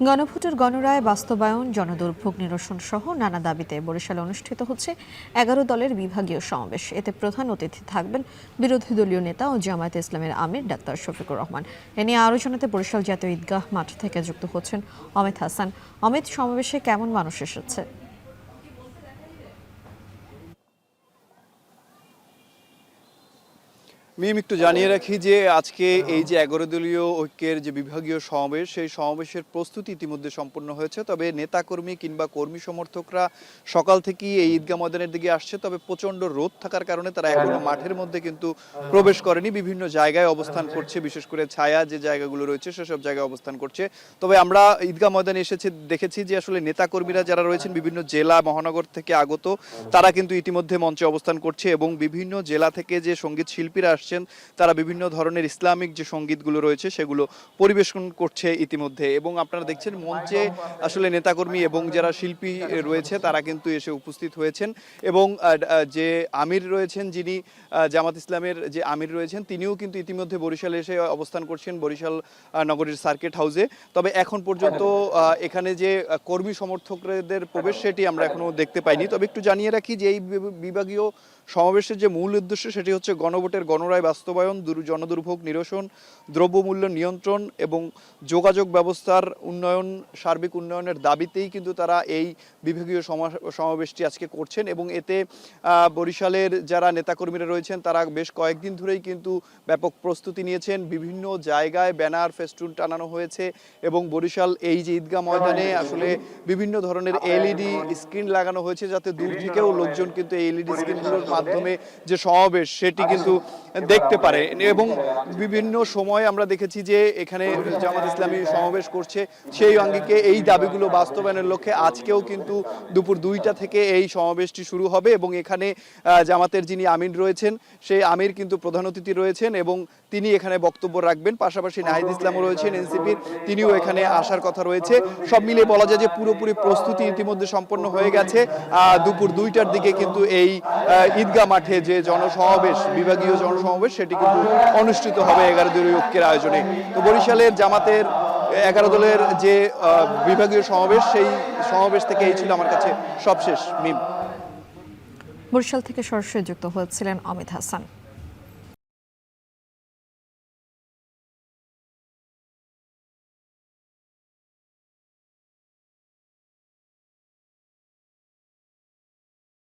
গণভোটের গণরায় বাস্তবায়ন, জনদুর্ভোগ নিরসন সহ নানা দাবিতে বরিশালে অনুষ্ঠিত হচ্ছে ১১ দলের বিভাগীয় সমাবেশ। এতে প্রধান অতিথি থাকবেন বিরোধী দলীয় নেতা ও জামায়াতে ইসলামের আমির ডাক্তার শফিকুর রহমান। এ নিয়ে আলোচনাতে বরিশাল জাতীয় ঈদগাহ মাঠ থেকে যুক্ত হচ্ছেন অমিত হাসান। অমিত, সমাবেশে কেমন মানুষ এসেছে? মিম, একটু জানিয়ে রাখি যে আজকে এই যে ১১ দলীয় ঐক্যের যে বিভাগীয় সমাবেশ, সেই সমাবেশের প্রস্তুতি ইতিমধ্যে সম্পন্ন হয়েছে। তবে নেতাকর্মী কিংবা কর্মী সমর্থকরা সকাল থেকেই এই ঈদগাহ ময়দানের দিকে আসছে। তবে প্রচণ্ড রোদ থাকার কারণে তারা এখনো মাঠের মধ্যে কিন্তু প্রবেশ করেনি, বিভিন্ন জায়গায় অবস্থান করছে, বিশেষ করে ছায়া যে জায়গাগুলো রয়েছে সেসব জায়গায় অবস্থান করছে। তবে আমরা ঈদগাহ ময়দানে দেখেছি যে আসলে নেতাকর্মীরা যারা রয়েছেন বিভিন্ন জেলা মহানগর থেকে আগত, তারা কিন্তু ইতিমধ্যে মঞ্চে অবস্থান করছে এবং বিভিন্ন জেলা থেকে যে সঙ্গীত শিল্পীরা তারা বিভিন্ন ধরনের ইসলামিক যে সঙ্গীতগুলো রয়েছে সেগুলো পরিবেশন করছে ইতিমধ্যে। এবং আপনারা দেখছেন মঞ্চে আসলে নেতাকর্মী এবং যারা শিল্পী রয়েছে তারা কিন্তু এসে উপস্থিত হয়েছেন। এবং যে আমির রয়েছেন, যিনি জামাত ইসলামের যে আমির রয়েছেন, তিনিও কিন্তু ইতিমধ্যে বরিশালে এসে অবস্থান করছেন, বরিশাল নগরীর সার্কিট হাউসে। তবে এখন পর্যন্ত এখানে যে কর্মী সমর্থকদের প্রবেশ সেটি আমরা এখনো দেখতে পাইনি। তবে একটু জানিয়ে রাখি যে এই বিভাগীয় সমাবেশের যে মূল উদ্দেশ্য সেটি হচ্ছে গণভোটের গণরায় বাস্তবায়ন, জনদুর্ভোগ নিরসন, দ্রব্যমূল্য নিয়ন্ত্রণ এবং যোগাযোগ ব্যবস্থার উন্নয়ন, সার্বিক উন্নয়নের দাবিতেই কিন্তু তারা এই বিভাগীয় সমাবেশটি আজকে করছেন। এবং এতে বরিশালের যারা নেতাকর্মীরা রয়েছেন তারা বেশ কয়েকদিন ধরেই কিন্তু ব্যাপক প্রস্তুতি নিয়েছেন। বিভিন্ন জায়গায় ব্যানার ফেস্টুন টানানো হয়েছে এবং বরিশাল এই যে ঈদগাহ ময়দানে আসলে বিভিন্ন ধরনের এলইডি স্ক্রিন লাগানো হয়েছে, যাতে দূর থেকেও লোকজন কিন্তু এই এলইডি স্ক্রিনগুলোর মাধ্যমে যে সমাবেশ সেটি কিন্তু দেখতে পারে। এবং বিভিন্ন সময় আমরা দেখেছি যে এখানে জামাত ইসলামী সমাবেশ করছে, সেই আঙ্গিকে এই দাবিগুলো বাস্তবায়নের লক্ষ্যে আজকেও কিন্তু দুপুর ২টা থেকে এই সমাবেশটি শুরু হবে। এবং এখানে জামাতের যিনি আমির রয়েছেন সেই আমির কিন্তু প্রধান অতিথি রয়েছেন এবং তিনি এখানে বক্তব্য রাখবেন। পাশাপাশি নাহিদ ইসলামও রয়েছেন এনসিপির, তিনিও এখানে আসার কথা রয়েছে। সব মিলিয়ে বলা যায় যে পুরোপুরি প্রস্তুতি ইতিমধ্যে সম্পন্ন হয়ে গেছে। দুপুর ২টার দিকে কিন্তু এই ঈদগাহ মাঠে যে জনসমাবেশ, বিভাগীয় জনসমাবেশ, সেটি কিন্তু অনুষ্ঠিত হবে ১১ দলীয় ঐক্যের আয়োজনে। তো বরিশালের জামাতের ১১ দলের যে বিভাগীয় সমাবেশ, সেই সমাবেশ থেকে এই ছিল আমার কাছে সবশেষ। মিম, বরিশাল থেকে সরাসরি যুক্ত হয়েছিলেন অমিত হাসান।